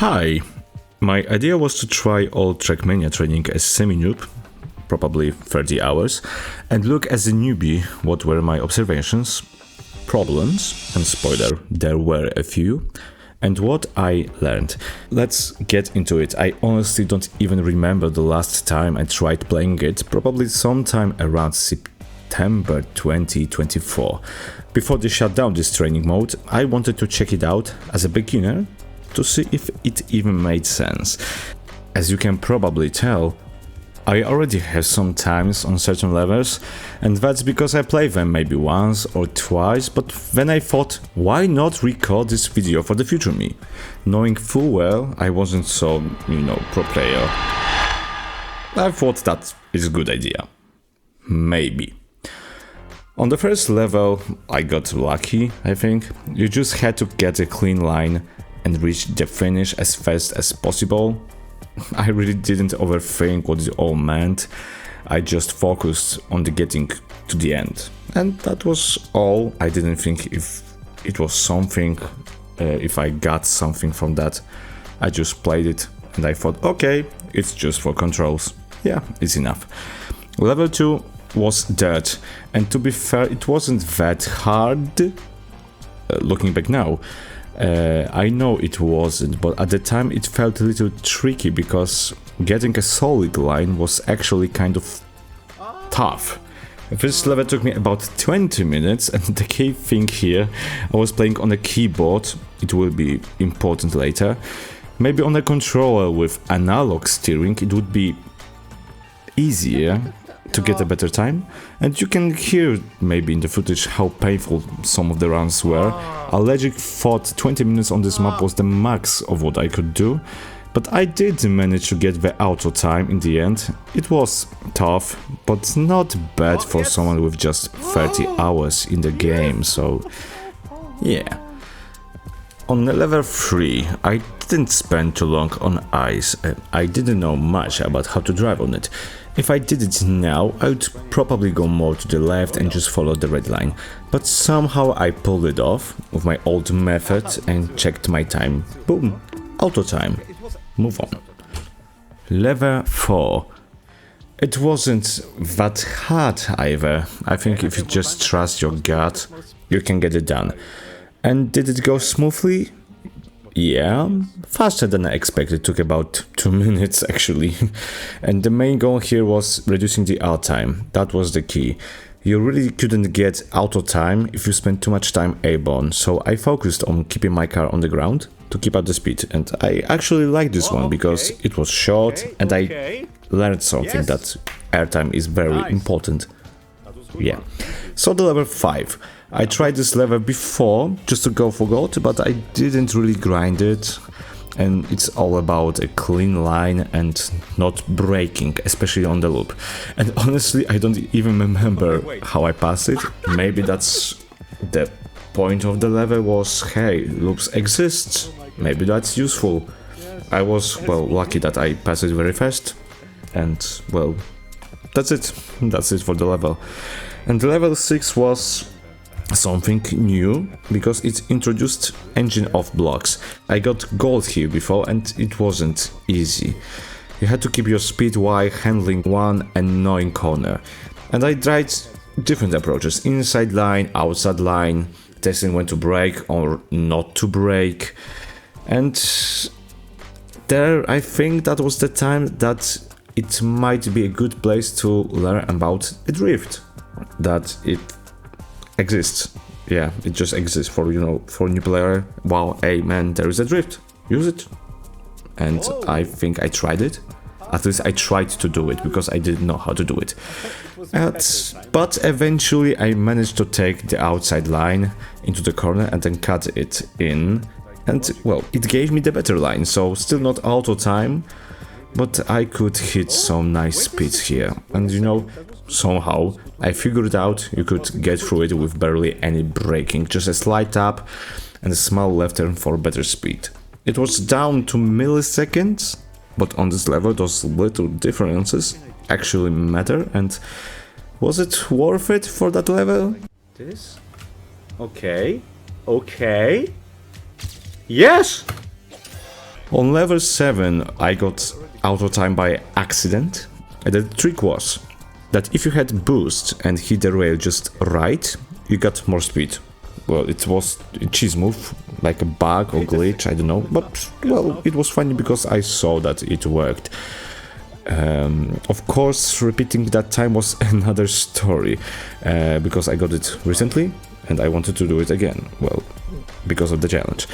Hi! My idea was to try all Trackmania training as semi-noob, probably 30 hours, and look as a newbie what were my observations, problems, and spoiler, there were a few, and what I learned. Let's get into it. I honestly don't even remember the last time I tried playing it, probably sometime around September 2024. Before they shut down this training mode, I wanted to check it out as a beginner to see if it even made sense. As you can probably tell, I already have some times on certain levels, and that's because I played them maybe once or twice, but then I thought, why not record this video for the future me? Knowing full well I wasn't so, pro player. I thought that is a good idea. Maybe. On the first level, I got lucky, I think. You just had to get a clean line and reach the finish as fast as possible. I really didn't overthink what it all meant. I just focused on the getting to the end. And that was all. I didn't think if it was something, if I got something from that. I just played it and I thought, okay, it's just for controls. Yeah, it's enough. Level 2 was dirt, and to be fair, it wasn't that hard. Looking back now, I know it wasn't, but at the time it felt a little tricky because getting a solid line was actually kind of tough. This level took me about 20 minutes, and the key thing here, I was playing on a keyboard, it will be important later. Maybe on a controller with analog steering it would be easier to get a better time, and you can hear maybe in the footage how painful some of the runs were. I legit thought 20 minutes on this map was the max of what I could do, but I did manage to get the auto time in the end. It was tough, but not bad for someone with just 30 hours in the game, so yeah. On level 3, I didn't spend too long on ice. I didn't know much about how to drive on it. If I did it now, I would probably go more to the left and just follow the red line. But somehow I pulled it off with my old method and checked my time. Boom! Auto time. Move on. Level 4. It wasn't that hard either. I think if you just trust your gut, you can get it done. And did it go smoothly? Yeah, faster than I expected. It took about 2 minutes actually. And the main goal here was reducing the out time. That was the key. You really couldn't get auto time if you spent too much time airborne, so I focused on keeping my car on the ground to keep up the speed. And I actually liked this one because it was short and I learned something that airtime is very important. Yeah. So the level 5. I tried this level before just to go for gold, but I didn't really grind it, and it's all about a clean line and not braking, especially on the loop. And honestly, I don't even remember how I passed it. Maybe that's the point of the level was, hey, loops exist, maybe that's useful. I was, well, lucky that I passed it very fast, and well, that's it for the level. And level 6 was something new because it introduced engine off blocks. I got gold here before and it wasn't easy. You had to keep your speed while handling one annoying corner. And I tried different approaches: inside line, outside line, testing when to brake or not to brake. And there, I think that was the time that it might be a good place to learn about a drift. That it exists. Yeah, it just exists for, for a new player. Wow, hey man, there is a drift. Use it. And I think I tried it. At least I tried to do it because I didn't know how to do it. But eventually I managed to take the outside line into the corner and then cut it in. And well, it gave me the better line, so still not auto time, but I could hit some nice speeds here. And somehow I figured out you could get through it with barely any braking, just a slight tap and a small left turn for better speed. It was down to milliseconds, but on this level those little differences actually matter. And was it worth it for that level? This? Okay. Yes! On level 7 I got auto time by accident, and the trick was that if you had boost and hit the rail just right, you got more speed. Well, it was a cheese move, like a bug or glitch, I don't know, but well, it was funny because I saw that it worked. Of course, repeating that time was another story, because I got it recently and I wanted to do it again, well, because of the challenge.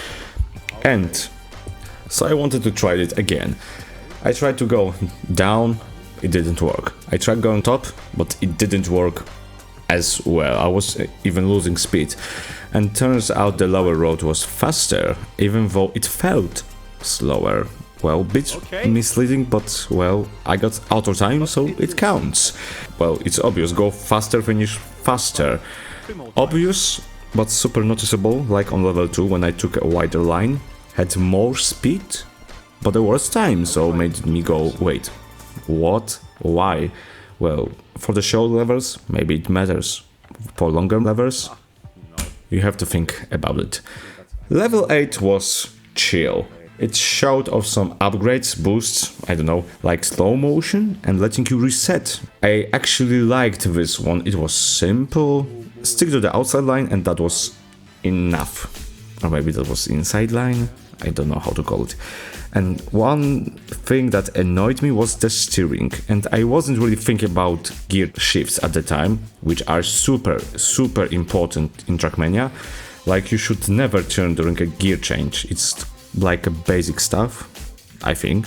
And so I wanted to try it again. I tried to go down, it didn't work. I tried going top, but it didn't work as well. I was even losing speed. And turns out the lower road was faster, even though it felt slower. Well, bit misleading, but well, I got auto time, so it counts. Well, it's obvious, go faster, finish faster. Obvious, but super noticeable, like on level 2 when I took a wider line. Had more speed, but the worst time, so made me go, wait, what? Why? Well, for the short levels, maybe it matters. For longer levels, you have to think about it. Level 8 was chill. It showed off some upgrades, boosts, I don't know, like slow motion and letting you reset. I actually liked this one. It was simple, stick to the outside line, and that was enough. Or maybe that was inside line, I don't know how to call it. And one thing that annoyed me was the steering, and I wasn't really thinking about gear shifts at the time, which are super important in Trackmania. Like, you should never turn during a gear change, it's like a basic stuff, I think.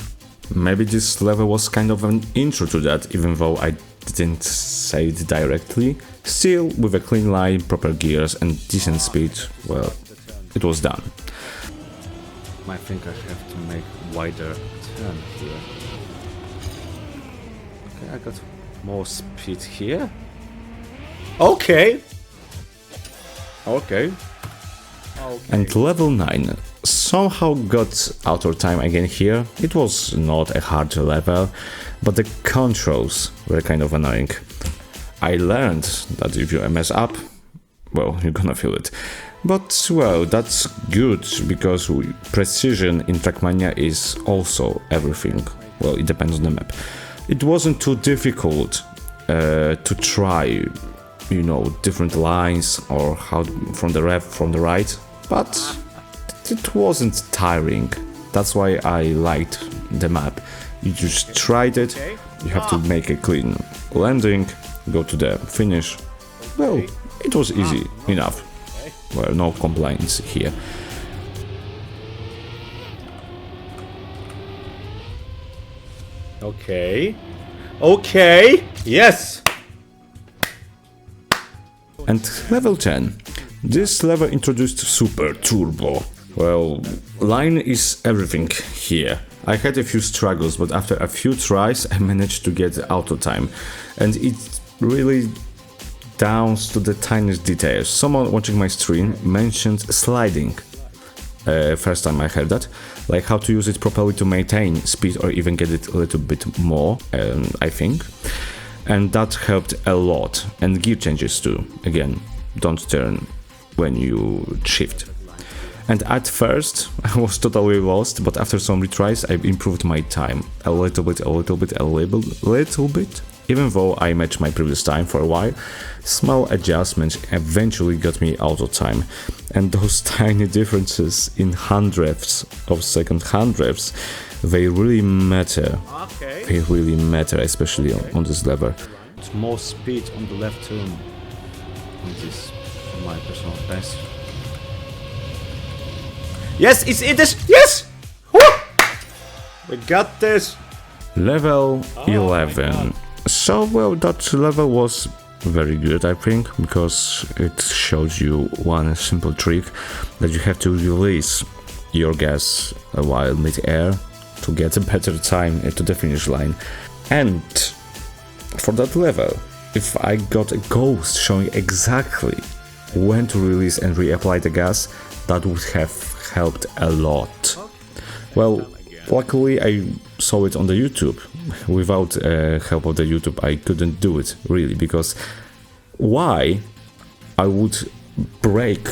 Maybe this level was kind of an intro to that, even though I didn't say it directly. Still, with a clean line, proper gears and decent speed, well, it was done. I think I have to make wider turn here. Okay, I got more speed here. Okay. And level 9 somehow got auto time again here. It was not a hard level, but the controls were kind of annoying. I learned that if you mess up, well, you're gonna feel it. But, well, that's good, because precision in Trackmania is also everything. Well, it depends on the map. It wasn't too difficult to try, you know, different lines or how from the left, from the right, but it wasn't tiring. That's why I liked the map. You just tried it, you have to make a clean landing, go to the finish. Well, it was easy enough. Well, no complaints here. Okay, yes! And level 10. This level introduced Super Turbo. Well, line is everything here. I had a few struggles, but after a few tries I managed to get auto time. And it really down to the tiniest details. Someone watching my stream mentioned sliding. First time I heard that. Like how to use it properly to maintain speed or even get it a little bit more, I think. And that helped a lot. And gear changes too. Again, don't turn when you shift. And at first I was totally lost, but after some retries I improved my time a little bit. Even though I matched my previous time for a while, small adjustments eventually got me auto time. And those tiny differences in hundredths of second, they really matter. They really matter, especially on this level. It's more speed on the left turn on this, from my personal best. Yes, it's in this. Yes! Woo! We got this. Level 11. So, well, that level was very good, I think, because it shows you one simple trick that you have to release your gas while mid-air to get a better time to the finish line. And for that level, if I got a ghost showing exactly when to release and reapply the gas, that would have helped a lot. Well, luckily I saw it on the YouTube. Without help of the YouTube I couldn't do it, really, because why I would brake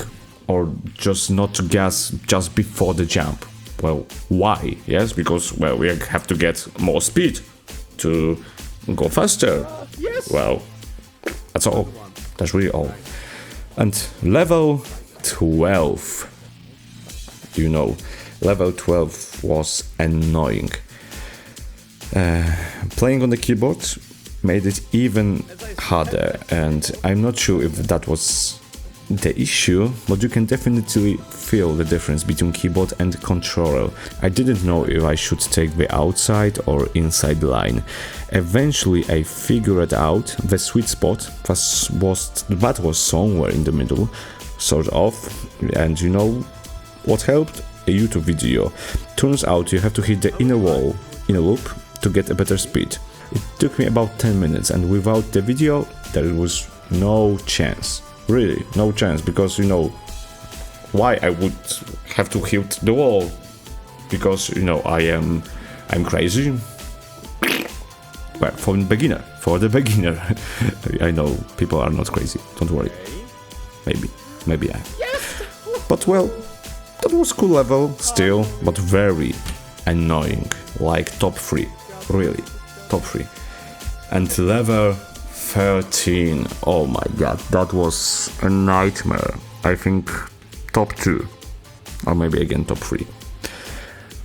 or just not to gas just before the jump? well, why? Yes, because, well, we have to get more speed to go faster. Yes. Well, that's all. That's really all. And level 12. You know, level 12 was annoying. Playing on the keyboard made it even harder, and I'm not sure if that was the issue, but you can definitely feel the difference between keyboard and controller. I didn't know if I should take the outside or inside line. Eventually I figured out the sweet spot that was somewhere in the middle, sort of, and you know what helped? A YouTube video. Turns out you have to hit the inner wall in a loop to get a better speed. It took me about 10 minutes, and without the video there was no chance. Really, no chance, because you know why I would have to hit the wall? Because you know I'm crazy. Well, for the beginner, I know people are not crazy. Don't worry. Maybe I. Yes. But well, that was cool level still, but very annoying. Like top 3, really, top 3. And level 13. Oh my god, that was a nightmare. I think top 2, or maybe again top 3.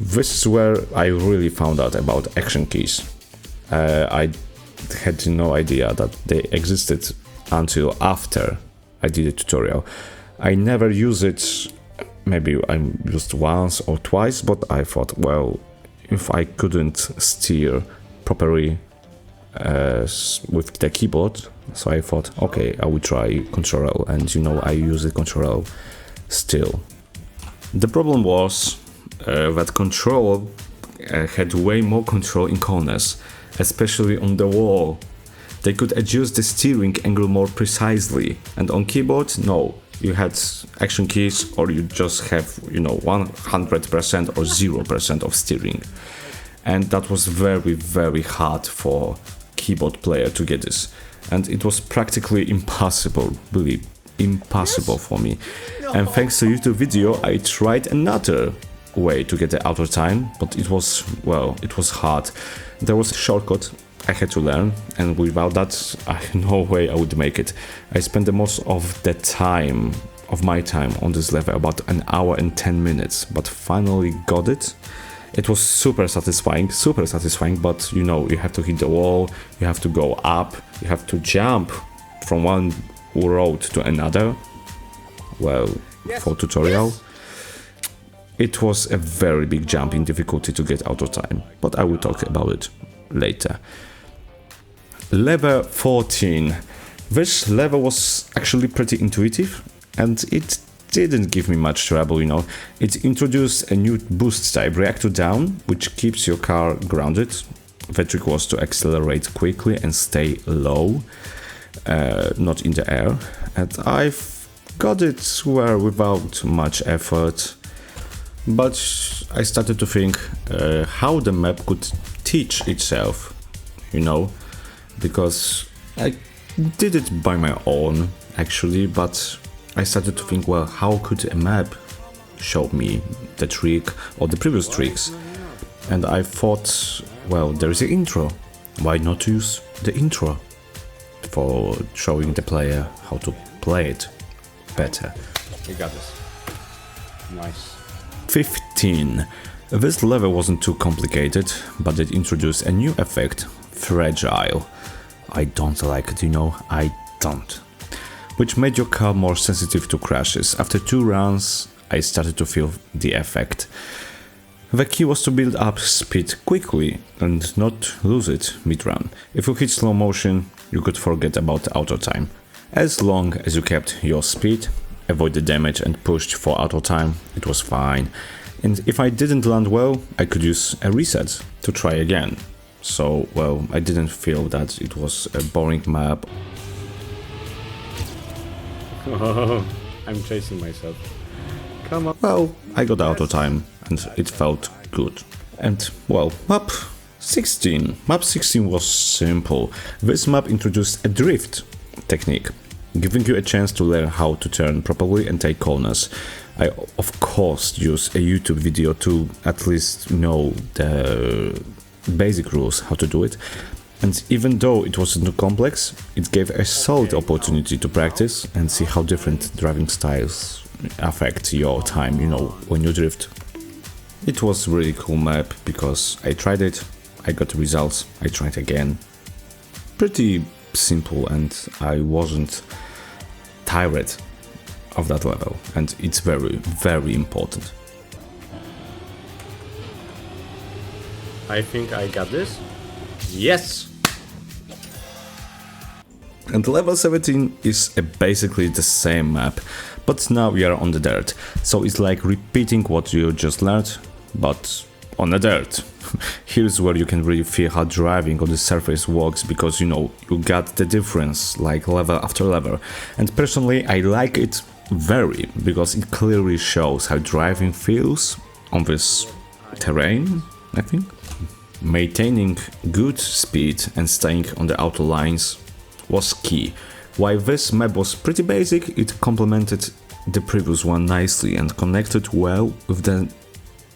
This is where I really found out about action keys. I had no idea that they existed until after I did a tutorial. I never used it, maybe I used once or twice, but I thought, well, if I couldn't steer properly with the keyboard, so I thought, okay, I will try control, and you know I use the control still. The problem was that control had way more control in corners, especially on the wall. They could adjust the steering angle more precisely, and on keyboard, no. You had action keys, or you just have, you know, 100% or 0% of steering. And that was very, very hard for keyboard player to get this. And it was practically impossible, really impossible for me. And thanks to YouTube video, I tried another way to get the auto time, but it was, well, it was hard. There was a shortcut I had to learn, and without that, no way I would make it. I spent the most of the time, of my time on this level, about an hour and 10 minutes, but finally got it. It was super satisfying, but you know, you have to hit the wall, you have to go up, you have to jump from one road to another. Well, Yes. for tutorial. Yes. It was a very big jump in difficulty to get auto time, but I will talk about it later. Level 14. This level was actually pretty intuitive, and it didn't give me much trouble, you know. It introduced a new boost type, reactor down, which keeps your car grounded. The trick was to accelerate quickly and stay low, not in the air. And I've got it well without much effort, but I started to think how the map could teach itself, you know, because I did it by my own actually, but I started to think, well, how could a map show me the trick or the previous tricks? And I thought, well, there is an intro, why not use the intro for showing the player how to play it better. We got this. Nice. 15. This level wasn't too complicated, but it introduced a new effect, fragile. I don't like it, you know, I don't. Which made your car more sensitive to crashes. After 2 runs, I started to feel the effect. The key was to build up speed quickly and not lose it mid-run. If you hit slow motion, you could forget about auto time. As long as you kept your speed, avoided damage and pushed for auto time, it was fine. And if I didn't land well, I could use a reset to try again. So, well, I didn't feel that it was a boring map. I'm chasing myself. Come on. Well, I got auto time and it felt good. And, well, map 16. Map 16 was simple. This map introduced a drift technique, giving you a chance to learn how to turn properly and take corners. I of course use a YouTube video to at least know the basic rules how to do it. And even though it wasn't too complex, it gave a solid opportunity to practice and see how different driving styles affect your time, you know, when you drift. It was a really cool map because I tried it, I got results, I tried again. Pretty simple, and I wasn't tired of that level, and it's very, very important. I think I got this. Yes! And level 17 is basically the same map, but now we are on the dirt. So it's like repeating what you just learned, but on the dirt. Here's where you can really feel how driving on the surface works, because you know, you got the difference like level after level. And personally I like it very, because it clearly shows how driving feels on this terrain, I think. Maintaining good speed and staying on the auto lines was key. While this map was pretty basic, it complemented the previous one nicely and connected well with the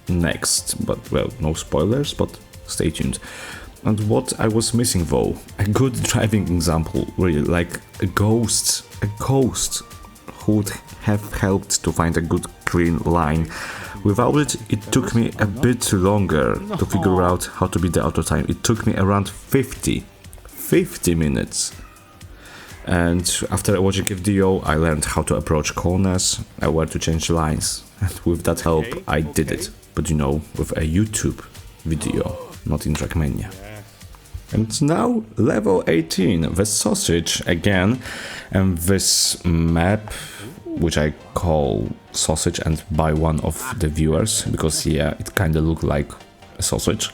next. But well, no spoilers, but stay tuned. And what I was missing though, a good driving example, really, like a ghost who would have helped to find a good clean line. Without it, it took me a bit longer to figure out how to beat the auto time. It took me around 50 minutes. And after watching a video, I learned how to approach corners and where to change lines. And with that help, I did it. But you know, with a YouTube video, not in Trackmania. And now, level 18, the sausage again. And this map, which I call sausage and by one of the viewers, because yeah, it kinda looked like a sausage.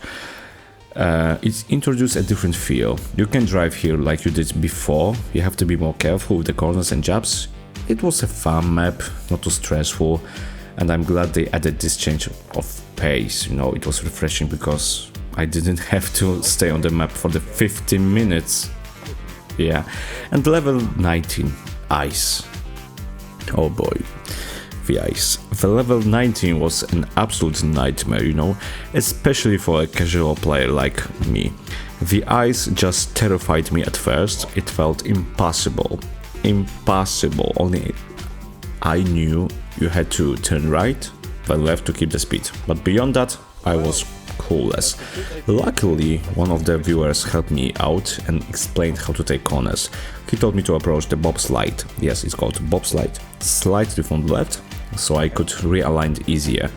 It introduced a different feel. You can drive here like you did before, you have to be more careful with the corners and jabs. It was a fun map, not too stressful, and I'm glad they added this change of pace, you know, it was refreshing because I didn't have to stay on the map for the 50 minutes. Yeah, and level 19, ice. Oh boy, the ice. The level 19 was an absolute nightmare, you know, especially for a casual player like me. The ice just terrified me at first. It felt impossible. Impossible. Only I knew you had to turn right, then left to keep the speed. But beyond that, I was clueless. Luckily, one of the viewers helped me out and explained how to take corners. He told me to approach the bobslide. Yes, it's called bobslide. Slightly from the left, so I could realign it easier.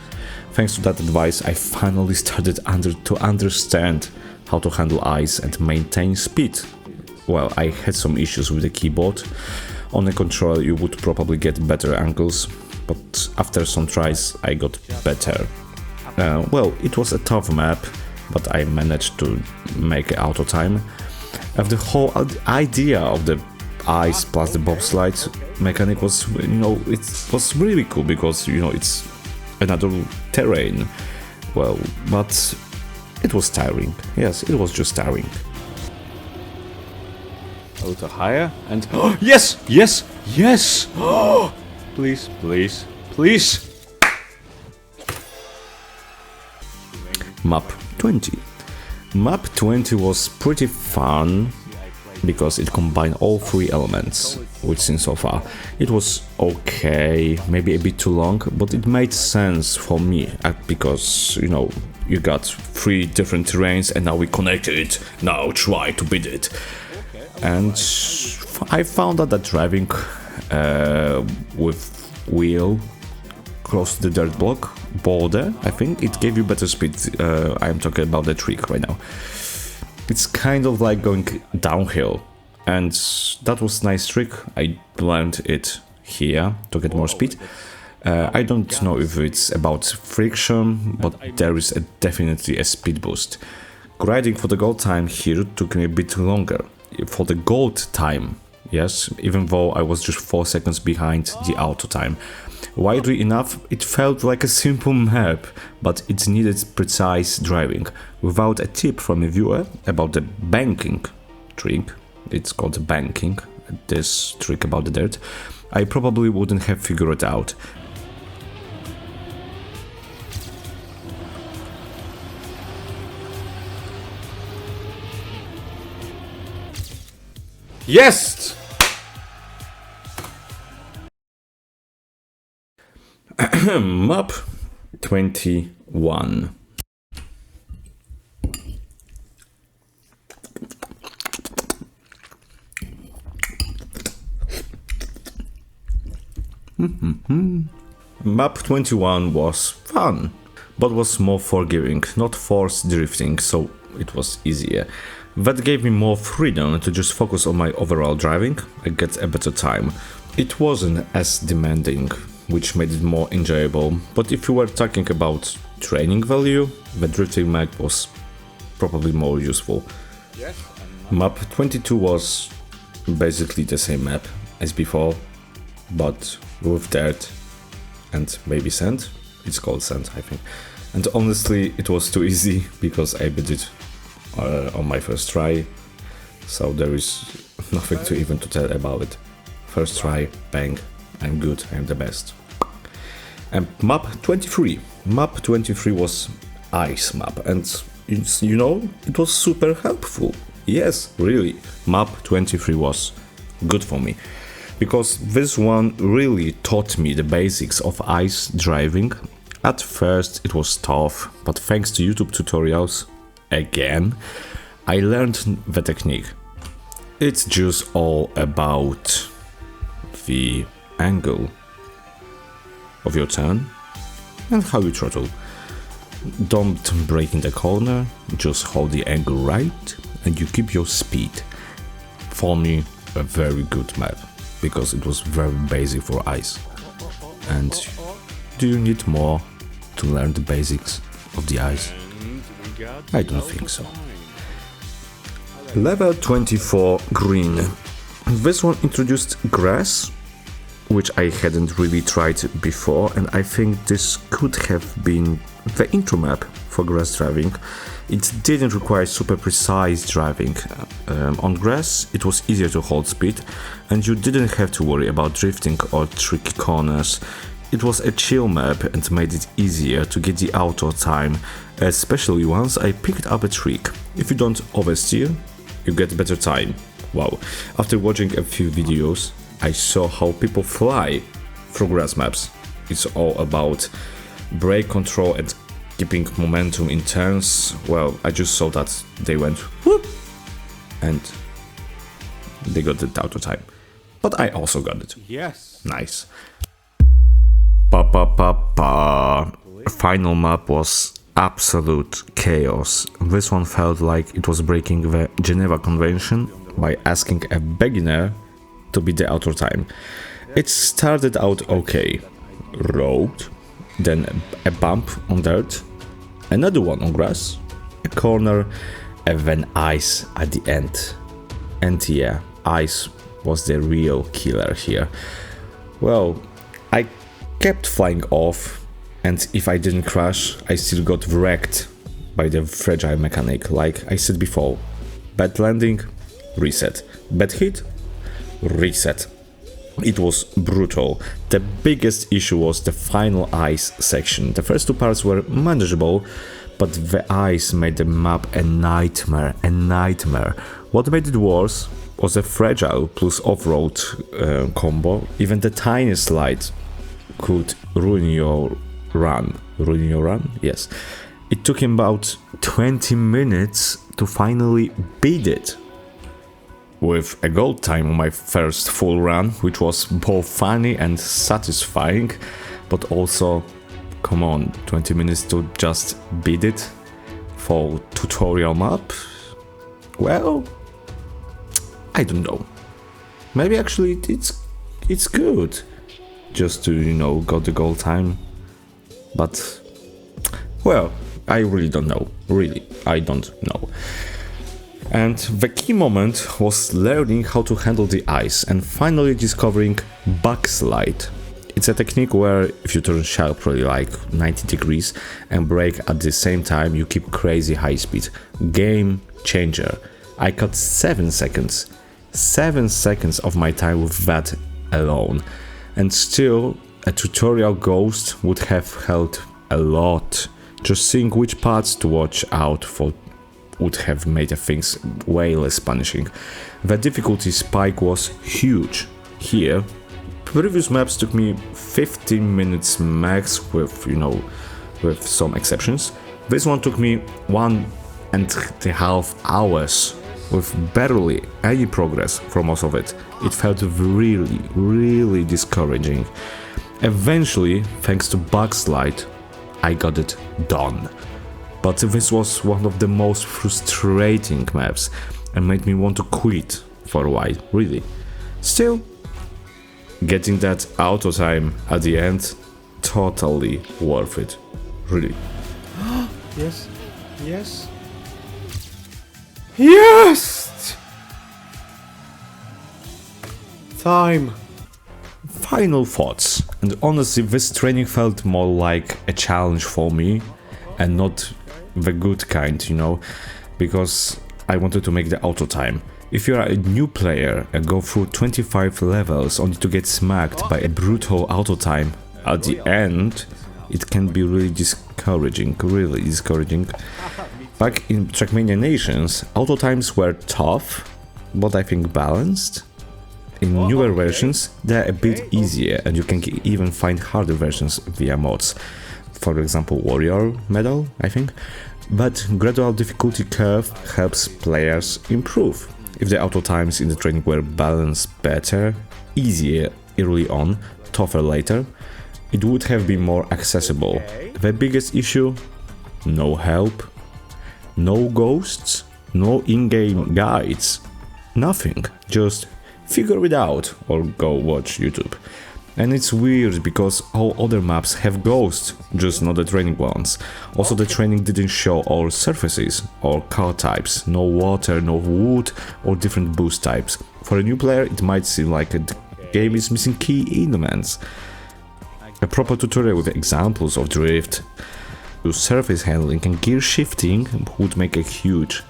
Thanks to that advice, I finally started to understand how to handle ice and maintain speed. Well, I had some issues with the keyboard. On a controller you would probably get better angles, but after some tries I got better. Well, it was a tough map, but I managed to make auto time. And the whole idea of the ice plus the bobslide mechanic was, you know, it was really cool because, you know, it's another terrain. Well, but it was tiring. Yes, it was just tiring. A little higher and yes, yes, yes. Please, please, please. Map 20. Map 20 was pretty fun because it combined all three elements we've seen so far. It was okay, maybe a bit too long, but it made sense for me because, you know, you got three different terrains and now we connected it. Now try to beat it. And I found out that driving with wheel close to the dirt block border, I think it gave you better speed. I'm talking about the trick right now. It's kind of like going downhill, and that was a nice trick. I learned it here to get more speed. I don't know if it's about friction, but there is definitely a speed boost. Grinding for the gold time here took me a bit longer. For the gold time, yes, even though I was just 4 seconds behind the auto time. Widely enough, it felt like a simple map, but it needed precise driving. Without a tip from a viewer about the banking trick, it's called banking, this trick about the dirt, I probably wouldn't have figured it out. Yes! Map 21. Map 21 was fun, but was more forgiving, not forced drifting, so it was easier. That gave me more freedom to just focus on my overall driving and get a better time. It wasn't as demanding, which made it more enjoyable, but if you were talking about training value, the drifting map was probably more useful. Yes. Map 22 was basically the same map as before, but with dirt and maybe sand. It's called sand, I think. And honestly, it was too easy because I beat it on my first try, so there is nothing to even to tell about it. First try, bang, I'm good, I'm the best. And map 23. Map 23 was ice map, and you know, it was super helpful. Yes, really, map 23 was good for me, because this one really taught me the basics of ice driving. At first it was tough, but thanks to YouTube tutorials, again, I learned the technique. It's just all about the angle of your turn and how you throttle. Don't brake in the corner, just hold the angle right and you keep your speed. For me, a very good map, because it was very basic for ice. And do you need more to learn the basics of the ice? I don't think so. Level 24 green. This one introduced grass, which I hadn't really tried before, and I think this could have been the intro map for grass driving. It didn't require super precise driving. On grass it was easier to hold speed, and you didn't have to worry about drifting or tricky corners. It was a chill map and made it easier to get the auto time, especially once I picked up a trick. If you don't oversteer, you get better time. Wow. After watching a few videos, I saw how people fly through grass maps. It's all about brake control and keeping momentum in turns. Well, I just saw that they went whoop and they got the auto time. But I also got it. Yes. Nice. Final map was absolute chaos. This one felt like it was breaking the Geneva Convention by asking a beginner to beat the auto time. It started out okay. Road, then a bump on dirt, another one on grass, a corner, and then ice at the end. And yeah, ice was the real killer here. Well, I kept flying off, and if I didn't crash, I still got wrecked by the fragile mechanic. Like I said before, bad landing, reset. Bad hit, reset. It was brutal. The biggest issue was the final ice section. The first two parts were manageable, but the ice made the map a nightmare, What made it worse was a fragile plus off-road combo. Even the tiniest slide could ruin your run. Ruin your run? Yes. It took him about 20 minutes to finally beat it, with a gold time on my first full run, which was both funny and satisfying, but also, come on, 20 minutes to just beat it for tutorial map? Well, I don't know. Maybe actually it's good just to, you know, got the gold time. But, well, I really don't know. Really, I don't know. And the key moment was learning how to handle the ice and finally discovering backslide. It's a technique where if you turn sharply like 90 degrees and brake at the same time, you keep crazy high speed. Game changer. I cut 7 seconds. 7 seconds of my time with that alone. And still, a tutorial ghost would have helped a lot. Just seeing which parts to watch out for would have made things way less punishing. The difficulty spike was huge. Here, previous maps took me 15 minutes max with, with some exceptions. This one took me 1.5 hours with barely any progress for most of it. It felt really, really discouraging. Eventually, thanks to Backslide, I got it done. But this was one of the most frustrating maps and made me want to quit for a while, really. Still, getting that auto time at the end, totally worth it, really. Yes, yes. Yes! Time. Final thoughts, and honestly this training felt more like a challenge for me and not the good kind, because I wanted to make the auto time. If you are a new player and go through 25 levels only to get smacked by a brutal auto time at the end, it can be really discouraging, Back in Trackmania Nations, auto times were tough, but I think balanced. In newer versions, they're a bit easier and you can even find harder versions via mods. For example, Warrior Medal, I think. But gradual difficulty curve helps players improve. If the auto times in the training were balanced better, easier early on, tougher later, it would have been more accessible. The biggest issue? No help, no ghosts, no in-game guides, nothing, just figure it out or go watch YouTube. And it's weird because all other maps have ghosts, just not the training ones. Also the training didn't show all surfaces or car types, no water, no wood or different boost types. For a new player it might seem like the game is missing key elements. A proper tutorial with examples of drift, surface handling and gear shifting would make a huge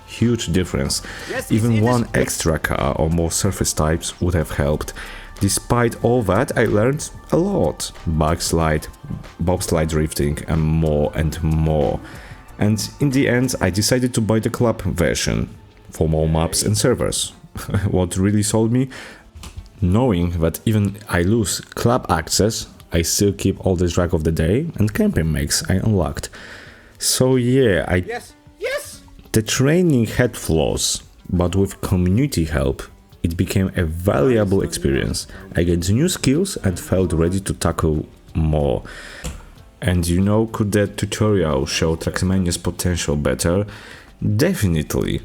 difference. Even one extra car or more surface types would have helped. Despite all that, I learned a lot. Backslide, bobslide drifting and more and more. And in the end, I decided to buy the club version for more maps and servers. What really sold me? Knowing that even I lose club access, I still keep all the track of the day and camping makes I unlocked. So yeah, the training had flaws, but with community help, it became a valuable experience. I gained new skills and felt ready to tackle more. And could that tutorial show Trackmania's potential better? Definitely.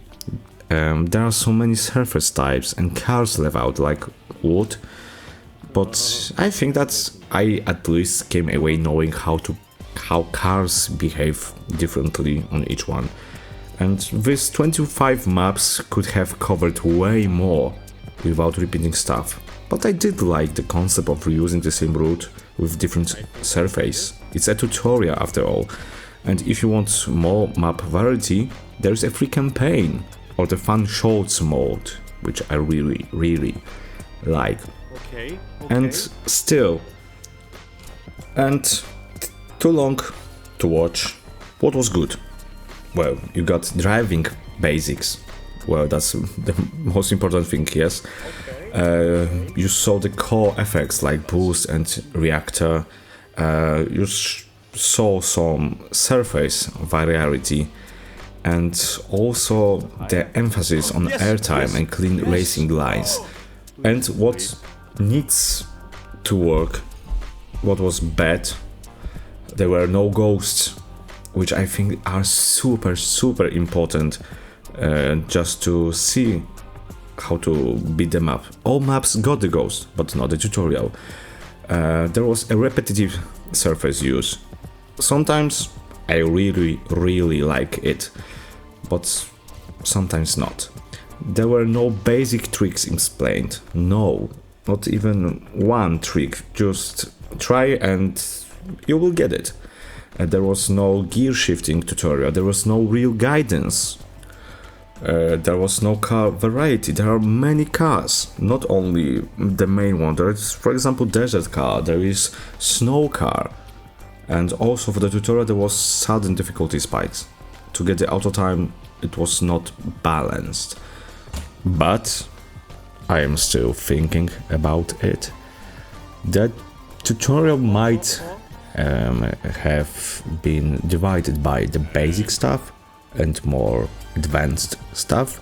There are so many surface types and cars left out like wood. But I think that I at least came away knowing how cars behave differently on each one. And these 25 maps could have covered way more without repeating stuff. But I did like the concept of reusing the same route with different surface. It's a tutorial after all. And if you want more map variety, there's a free campaign or the fun shorts mode, which I really like. Okay. And still, too long to watch. What was good? Well, you got driving basics. Well, that's the most important thing, yes. Okay. You saw the core effects like boost and reactor. You saw some surface variety. And also the emphasis on airtime and clean racing lines. And what needs to work, what was bad, there were no ghosts, which I think are super important just to see how to beat them up. All maps got the ghost, but not the tutorial. There was a repetitive surface use. Sometimes I really like it, but sometimes not. There were no basic tricks explained, no, not even one trick, just try and you will get it. There was no gear shifting tutorial, there was no real guidance, there was no car variety. There are many cars, not only the main one. There is, for example, desert car, there is snow car, and also for the tutorial there was sudden difficulty spikes. to get the auto time, it was not balanced. But I am still thinking about it. That tutorial might have been divided by the basic stuff and more advanced stuff,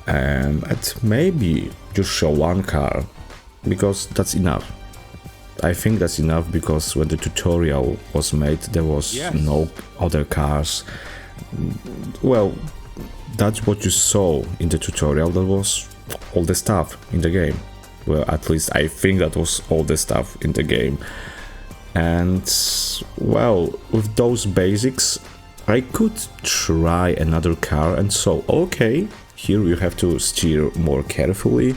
and maybe just show one car, because that's enough. I think that's enough, because when the tutorial was made there was no other cars. Well, that's what you saw in the tutorial, that was all the stuff in the game. Well, at least I think that was all the stuff in the game. And well, with those basics I could try another car, and so okay, here you have to steer more carefully.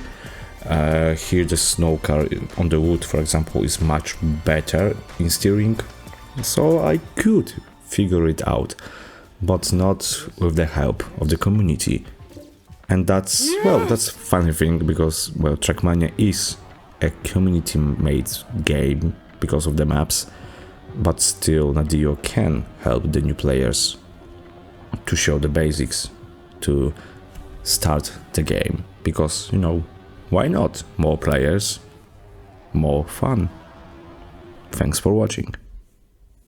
Here the snow car on the wood, for example, is much better in steering, so I could figure it out, but not with the help of the community. And that's, well, that's a funny thing, because, well, Trackmania is a community-made game because of the maps, but still Nadio can help the new players to show the basics, to start the game, because, you know, why not? More players, more fun. Thanks for watching.